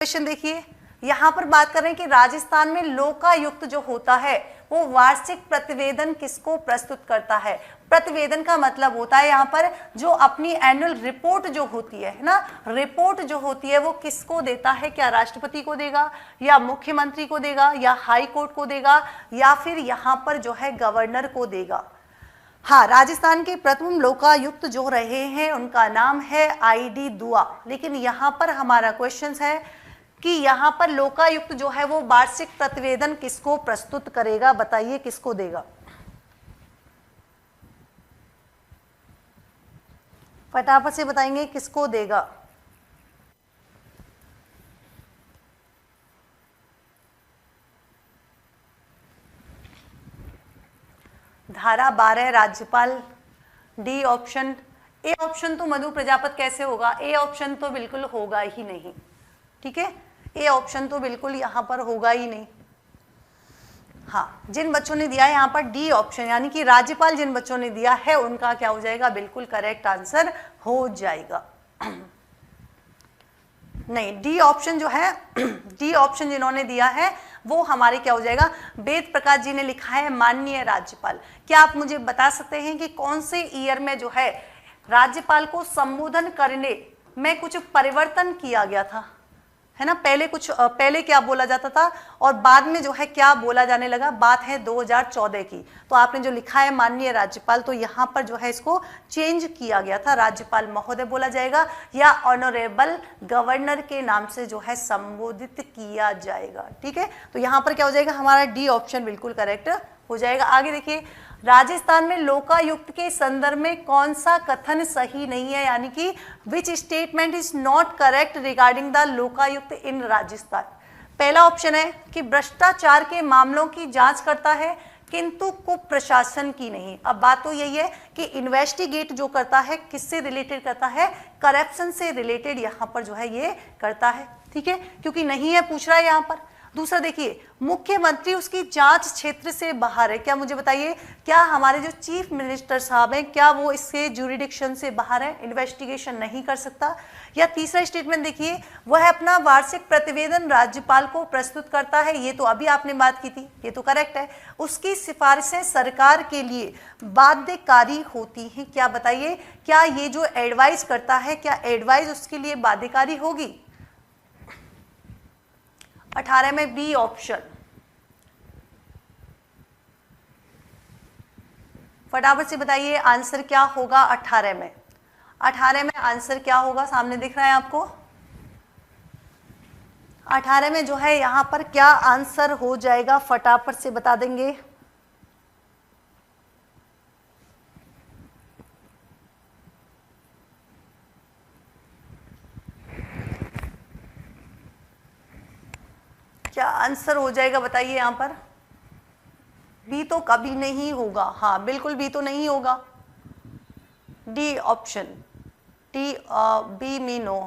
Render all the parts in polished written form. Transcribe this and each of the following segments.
Question देखिए, यहाँ पर बात कर रहे हैं कि राजस्थान में लोकायुक्त जो होता है वो वार्षिक प्रतिवेदन किसको प्रस्तुत करता है। प्रतिवेदन का मतलब होता है यहाँ पर जो अपनी एनुअल रिपोर्ट जो होती है ना, रिपोर्ट जो होती है वो किसको देता है, क्या राष्ट्रपति को देगा या मुख्यमंत्री को देगा या हाई कोर्ट को देगा या फिर यहाँ पर जो है गवर्नर को देगा। हाँ, राजस्थान के प्रथम लोकायुक्त जो रहे हैं उनका नाम है ID दुआ। लेकिन यहाँ पर हमारा क्वेश्चन है कि यहाँ पर लोकायुक्त जो है वो वार्षिक प्रतिवेदन किसको प्रस्तुत करेगा, बताइए किसको देगा। फटाफट से बताएंगे किसको देगा। धारा 12 राज्यपाल, डी ऑप्शन। ए ऑप्शन तो मधु प्रजापत कैसे होगा, ए ऑप्शन तो बिल्कुल होगा ही नहीं, ठीक है, ए ऑप्शन तो बिल्कुल यहाँ पर होगा ही नहीं। हाँ, जिन बच्चों ने दिया है यहाँ पर डी ऑप्शन यानी कि राज्यपाल जिन बच्चों ने दिया है उनका क्या हो जाएगा, बिल्कुल करेक्ट आंसर हो जाएगा। नहीं, डी ऑप्शन जो है, डी ऑप्शन जिन्होंने दिया है वो हमारे क्या हो जाएगा, वेद प्रकाश जी ने लिखा है माननीय राज्यपाल। क्या आप मुझे बता सकते हैं कि कौन से ईयर में जो है राज्यपाल को संबोधन करने में कुछ परिवर्तन किया गया था, है ना। पहले क्या बोला जाता था और बाद में जो है क्या बोला जाने लगा, बात है 2014 की। तो आपने जो लिखा है माननीय राज्यपाल, तो यहाँ पर जो है इसको चेंज किया गया था, राज्यपाल महोदय बोला जाएगा या ऑनरेबल गवर्नर के नाम से जो है संबोधित किया जाएगा, ठीक है। तो यहाँ पर क्या हो जाएगा, हमारा डी ऑप्शन बिल्कुल करेक्ट हो जाएगा। आगे देखिए, राजस्थान में लोकायुक्त के संदर्भ में कौन सा कथन सही नहीं है, यानी कि which statement is not correct regarding the Lokayukta in Rajasthan. पहला ऑप्शन है कि भ्रष्टाचार के मामलों की जांच करता है किंतु कुप्रशासन की नहीं। अब बात तो यही है कि इन्वेस्टिगेट जो करता है किससे रिलेटेड करता है, करप्शन से रिलेटेड यहाँ पर जो है ये करता है, ठीक है, क्योंकि नहीं है पूछ रहा है यहाँ पर। दूसरा देखिए, मुख्यमंत्री उसकी जांच क्षेत्र से बाहर है। क्या मुझे बताइए, क्या हमारे जो चीफ मिनिस्टर साहब हैं क्या वो इससे जुरिडिक्शन से बाहर है, इन्वेस्टिगेशन नहीं कर सकता। या तीसरा स्टेटमेंट देखिए, वह अपना वार्षिक प्रतिवेदन राज्यपाल को प्रस्तुत करता है, ये तो अभी आपने बात की थी, ये तो करेक्ट है। उसकी सिफारिशें सरकार के लिए बाध्यकारी होती हैं। क्या बताइए, क्या ये जो एडवाइस करता है क्या एडवाइस उसके लिए बाध्यकारी होगी। 18 में बी ऑप्शन। फटाफट से बताइए आंसर क्या होगा 18 में। 18 में आंसर क्या होगा, सामने दिख रहा है आपको। 18 में जो है यहां पर क्या आंसर हो जाएगा, फटाफट से बता देंगे। क्या आंसर हो जाएगा बताइए यहाँ पर। बी तो कभी नहीं होगा, हाँ बिल्कुल बी तो नहीं होगा। डी ऑप्शन, टी बी मी नो।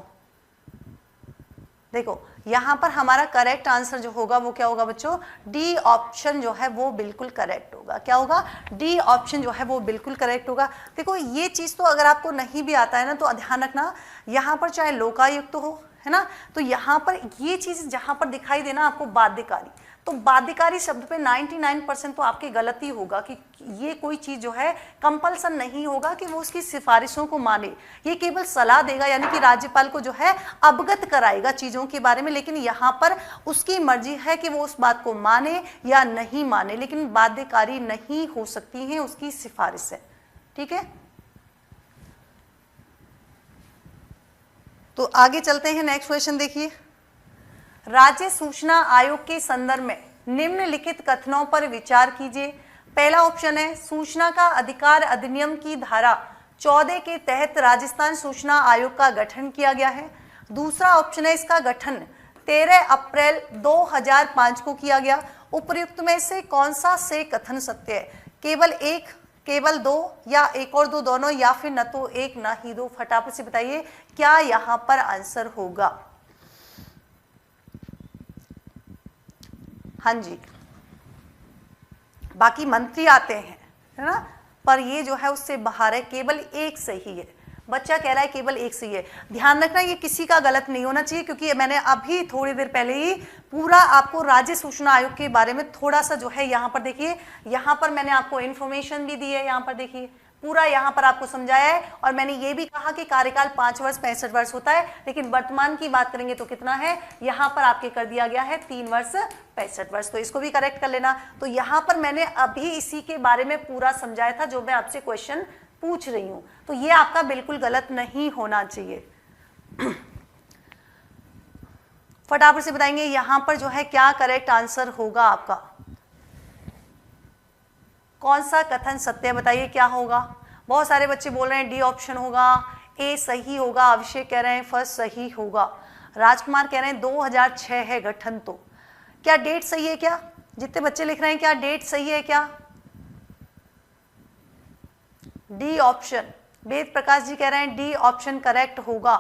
देखो यहाँ पर हमारा करेक्ट आंसर जो होगा वो क्या होगा बच्चों, डी ऑप्शन जो है वो बिल्कुल करेक्ट होगा। क्या होगा, डी ऑप्शन जो है वो बिल्कुल करेक्ट होगा। देखो ये चीज तो अगर आपको नहीं भी आता है ना तो ध्यान रखना, यहाँ पर चाहे लोकायुक्त हो, है ना, तो यहाँ पर ये चीज जहां पर दिखाई देना आपको बाध्यकारी, तो बाध्यकारी शब्द पे 99% तो आपकी गलती होगा कि ये कोई चीज जो है कंपल्सन नहीं होगा कि वो उसकी सिफारिशों को माने, ये केवल सलाह देगा यानी कि राज्यपाल को जो है अवगत कराएगा चीजों के बारे में। लेकिन यहाँ पर उसकी मर्जी है कि वो उस बात को माने या नहीं माने, लेकिन बाध्यकारी नहीं हो सकती है उसकी सिफारिशें, ठीक है। तो आगे चलते हैं, नेक्स्ट क्वेश्चन देखिए। राज्य सूचना आयोग के संदर्भ में निम्नलिखित कथनों पर विचार कीजिए। पहला ऑप्शन है, सूचना का अधिकार अधिनियम की धारा 14 के तहत राजस्थान सूचना आयोग का गठन किया गया है। दूसरा ऑप्शन है, इसका गठन 13 अप्रैल 2005 को किया गया। उपर्युक्त में से कौन सा से कथन सत्य है, केवल एक, केवल दो, या एक और दो, दोनों, या फिर न तो एक न ही दो। फटाफट से बताइए क्या यहां पर आंसर होगा। हाँ जी, बाकी मंत्री आते हैं, है ना, पर ये जो है उससे बाहर है, केवल एक सही है। बच्चा कह रहा है केवल एक सही है। ध्यान रखना ये किसी का गलत नहीं होना चाहिए, क्योंकि मैंने अभी थोड़ी देर पहले ही पूरा आपको राज्य सूचना आयोग के बारे में थोड़ा सा जो है यहाँ पर देखिए, यहाँ पर मैंने आपको इन्फॉर्मेशन भी दी है, यहाँ पर देखिए पूरा यहाँ पर आपको समझाया है। और मैंने ये भी कहा कि कार्यकाल 5 वर्ष 65 वर्ष होता है, लेकिन वर्तमान की बात करेंगे तो कितना है, यहाँ पर आपके कर दिया गया है 3 वर्ष 65 वर्ष। तो इसको भी करेक्ट कर लेना। तो यहाँ पर मैंने अभी इसी के बारे में पूरा समझाया था जो मैं आपसे क्वेश्चन पूछ रही हूँ, तो ये आपका बिल्कुल गलत नहीं होना चाहिए। फटाफट से बताएंगे यहाँ पर जो है क्या करेक्ट आंसर होगा आपका, कौन सा कथन सत्य है, बताइए क्या होगा। बहुत सारे बच्चे बोल रहे हैं डी ऑप्शन होगा, ए सही होगा, अभिषेक कह रहे हैं फर्स्ट सही होगा, राजकुमार कह रहे हैं 2006 है गठन। तो क्या डेट सही है क्या, जितने बच्चे लिख रहे हैं क्या डेट सही है क्या, डी ऑप्शन। वेद प्रकाश जी कह रहे हैं डी ऑप्शन करेक्ट होगा।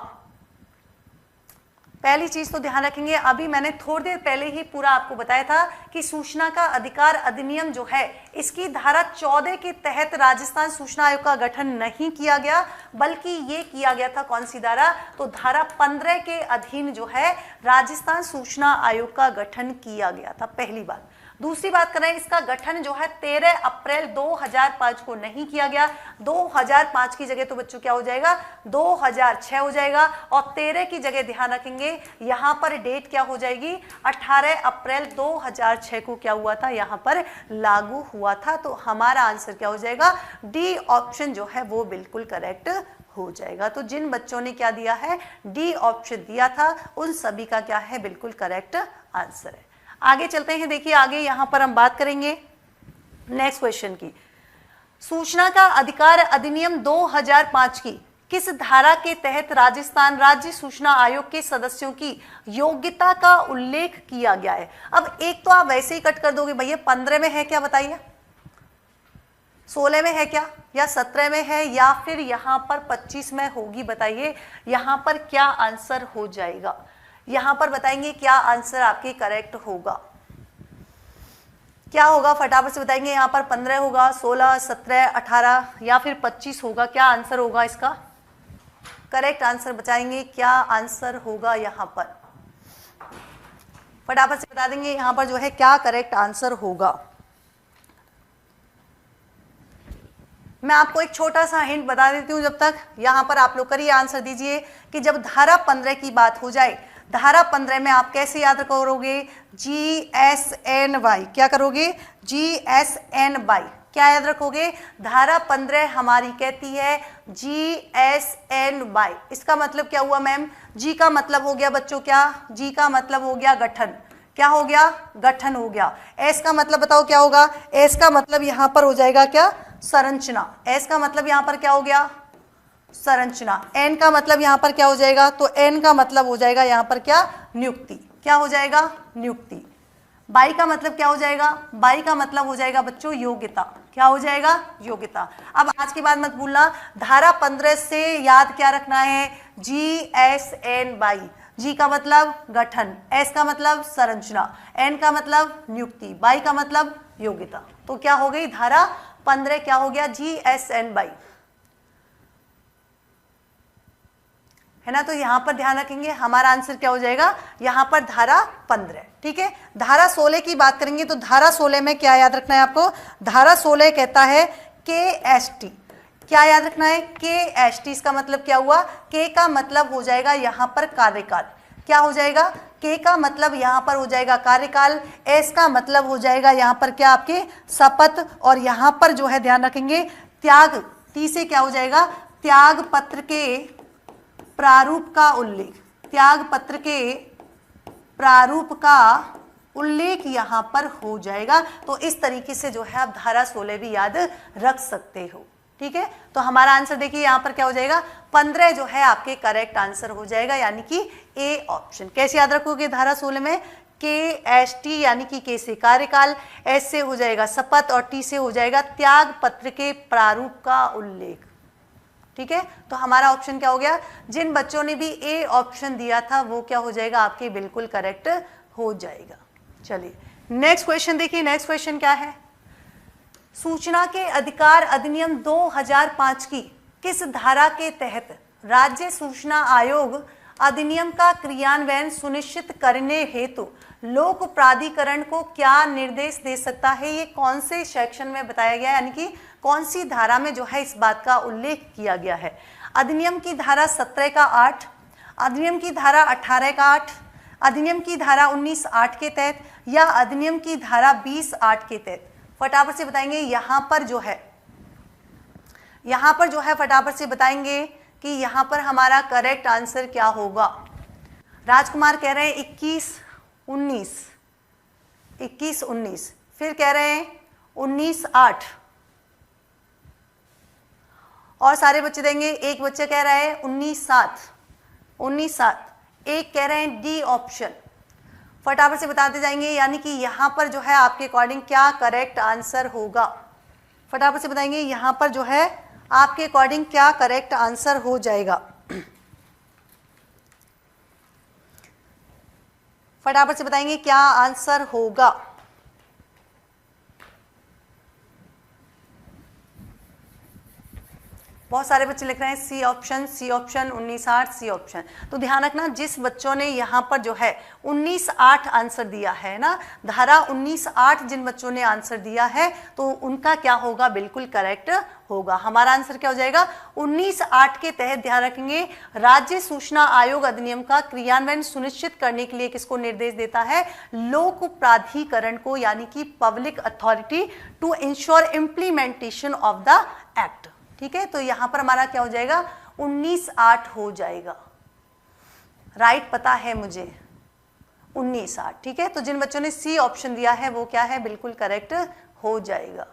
पहली चीज तो ध्यान रखेंगे, अभी मैंने थोड़ी देर पहले ही पूरा आपको बताया था कि सूचना का अधिकार अधिनियम जो है इसकी धारा 14 के तहत राजस्थान सूचना आयोग का गठन नहीं किया गया, बल्कि ये किया गया था कौन सी धारा, तो धारा 15 के अधीन जो है राजस्थान सूचना आयोग का गठन किया गया था, पहली बात। दूसरी बात करें, इसका गठन जो है 13 अप्रैल 2005 को नहीं किया गया। 2005 की जगह तो बच्चों क्या हो जाएगा, 2006 हो जाएगा। और 13 की जगह ध्यान रखेंगे यहाँ पर डेट क्या हो जाएगी, 18 अप्रैल 2006 को क्या हुआ था, यहाँ पर लागू हुआ था। तो हमारा आंसर क्या हो जाएगा, डी ऑप्शन जो है वो बिल्कुल करेक्ट हो जाएगा। तो जिन बच्चों ने क्या दिया है, डी ऑप्शन दिया था, उन सभी का क्या है, बिल्कुल करेक्ट आंसर है। आगे चलते हैं, देखिए आगे यहाँ पर हम बात करेंगे नेक्स्ट क्वेश्चन की। सूचना का अधिकार अधिनियम 2005 की किस धारा के तहत राजस्थान राज्य सूचना आयोग के सदस्यों की योग्यता का उल्लेख किया गया है। अब एक तो आप वैसे ही कट कर दोगे, भैया 15 में है क्या, बताइए 16 में है क्या, या 17 में है, या फिर यहाँ पर 25 में होगी, बताइए यहाँ पर क्या आंसर हो जाएगा। यहां पर बताएंगे क्या आंसर आपके करेक्ट होगा, क्या होगा फटाफट से बताएंगे। यहां पर 15 होगा, 16, 17, 18 या फिर 25 होगा, क्या आंसर होगा इसका, करेक्ट आंसर बताएंगे क्या आंसर होगा। यहां पर फटाफट से बता देंगे यहां पर जो है क्या करेक्ट आंसर होगा। मैं आपको एक छोटा सा हिंट बता देती हूं जब तक, यहां पर आप लोग करिए आंसर दीजिए कि जब धारा 15 की बात हो जाए, धारा 15 में आप कैसे याद करोगे, GSNY, क्या करोगे, GSNY, क्या याद रखोगे, धारा 15 हमारी कहती है GSNY। इसका मतलब क्या हुआ मैम, जी का मतलब हो गया बच्चों क्या, जी का मतलब हो गया गठन, क्या हो गया, गठन हो गया। एस का मतलब बताओ क्या होगा, एस का मतलब यहां पर हो जाएगा क्या, संरचना। एस का मतलब यहां पर क्या हो गया, संरचना। एन का मतलब यहां पर क्या हो जाएगा, तो एन का मतलब हो जाएगा यहां पर क्या, नियुक्ति, क्या हो जाएगा, नियुक्ति। बाई का मतलब क्या हो जाएगा, बाई का मतलब हो जाएगा बच्चों योग्यता, क्या हो जाएगा, योग्यता। अब आज के बाद मत भूलना, धारा 15 से याद क्या रखना है, GSNY। जी का मतलब गठन, एस का मतलब संरचना, एन का मतलब नियुक्ति, बाई का मतलब योग्यता। तो क्या हो गई, धारा 15 क्या हो गया, GSNY, है ना। तो यहां पर ध्यान रखेंगे हमारा आंसर क्या हो जाएगा, यहां पर धारा 15, ठीक है। धारा 16 की बात करेंगे तो धारा 16 में क्या याद रखना है आपको, धारा 16 कहता है KST, क्या याद रखना है, KST। इसका मतलब क्या हुआ, K का मतलब हो जाएगा यहां पर कार्यकाल, क्या हो जाएगा, K का मतलब यहां पर हो जाएगा कार्यकाल, S का मतलब हो जाएगा यहां पर क्या आपके शपथ, और यहां पर जो है ध्यान रखेंगे त्याग, T से क्या हो जाएगा, त्याग पत्र के प्रारूप का उल्लेख, त्याग पत्र के प्रारूप का उल्लेख यहां पर हो जाएगा। तो इस तरीके से जो है आप धारा 16 भी याद रख सकते हो, ठीक है। तो हमारा आंसर देखिए यहां पर क्या हो जाएगा, 15 जो है आपके करेक्ट आंसर हो जाएगा, यानी कि ए ऑप्शन। कैसे याद रखोगे धारा 16 में, KST यानी कि K से कार्यकाल, S से हो जाएगा शपथ और T से हो जाएगा त्याग पत्र के प्रारूप का उल्लेख, ठीक है। तो हमारा ऑप्शन क्या हो गया, जिन बच्चों ने भी ए ऑप्शन दिया था वो क्या हो जाएगा, आपके बिल्कुल करेक्ट हो जाएगा। चलिए नेक्स्ट क्वेश्चन देखिए, नेक्स्ट क्वेश्चन क्या है, सूचना के अधिकार अधिनियम 2005 की किस धारा के तहत राज्य सूचना आयोग अधिनियम का क्रियान्वयन सुनिश्चित करने हेतु लोक प्राधिकरण को क्या निर्देश दे सकता है? ये कौन से सेक्शन में बताया गया है, यानी कि कौन सी धारा में जो है इस बात का उल्लेख किया गया है? अधिनियम की धारा 17 का 8, अधिनियम की धारा 18 का 8, अधिनियम की धारा 19(8) के तहत, या अधिनियम की धारा 20(8) के तहत? फटाफट से बताएंगे। यहाँ पर जो है फटाफट से बताएंगे कि यहाँ पर हमारा करेक्ट आंसर क्या होगा। राजकुमार कह रहे हैं 21(19), फिर कह रहे हैं 19(8), और सारे बच्चे देंगे। एक बच्चा कह रहा है 19(7), एक कह रहे हैं डी ऑप्शन। फटाफट से बताते जाएंगे, यानी कि यहाँ पर जो है आपके अकॉर्डिंग क्या करेक्ट आंसर होगा। फटाफट से बताएंगे यहाँ पर जो है आपके अकॉर्डिंग क्या करेक्ट आंसर हो जाएगा। फटाफट से बताएंगे क्या आंसर होगा। बहुत सारे बच्चे लिख रहे हैं सी ऑप्शन, 19(8), सी ऑप्शन। तो ध्यान रखना, जिस बच्चों ने यहाँ पर जो है 19(8) आंसर दिया है ना, धारा 19(8) जिन बच्चों ने आंसर दिया है तो उनका क्या होगा, बिल्कुल करेक्ट होगा। हमारा आंसर क्या हो जाएगा 19(8) के तहत। ध्यान रखेंगे, राज्य सूचना आयोग अधिनियम का क्रियान्वयन सुनिश्चित करने के लिए किसको निर्देश देता है? लोक प्राधिकरण को, यानी कि public authority to ensure implementation of the act. ठीक है, तो यहां पर हमारा क्या हो जाएगा 19(8) हो जाएगा। राइट पता है मुझे 19(8). ठीक है, तो जिन बच्चों ने सी ऑप्शन दिया है वो क्या है, बिल्कुल करेक्ट हो जाएगा।